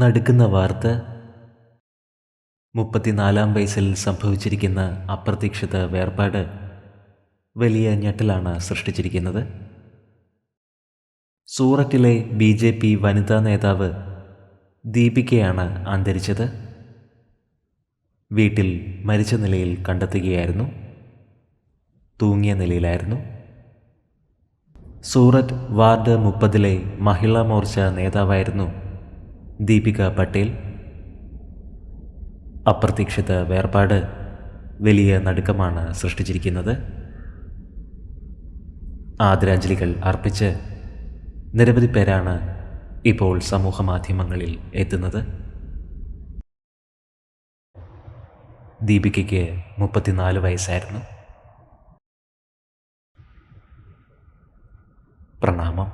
നടുക്കുന്ന വാർത്ത 34-ാം വയസ്സിൽ സംഭവിച്ചിരിക്കുന്ന അപ്രതീക്ഷിത വേർപാട് വലിയ ഞെട്ടലാണ് സൃഷ്ടിച്ചിരിക്കുന്നത്. സൂററ്റിലെ BJP വനിതാ നേതാവ് ദീപികയാണ് അന്തരിച്ചത്. വീട്ടിൽ മരിച്ച നിലയിൽ കണ്ടെത്തുകയായിരുന്നു. തൂങ്ങിയ നിലയിലായിരുന്നു. സൂററ്റ് വാർഡ് 30-ലെ മഹിളാ മോർച്ച നേതാവായിരുന്നു ദീപിക പട്ടേൽ. അപ്രതീക്ഷിത വേർപാട് വലിയ നടുക്കമാണ് സൃഷ്ടിച്ചിരിക്കുന്നത്. ആദരാഞ്ജലികൾ അർപ്പിച്ച് നിരവധി പേരാണ് ഇപ്പോൾ സമൂഹ മാധ്യമങ്ങളിൽ എത്തുന്നത്. ദീപികയ്ക്ക് 34 വയസ്സായിരുന്നു. പ്രണാമം.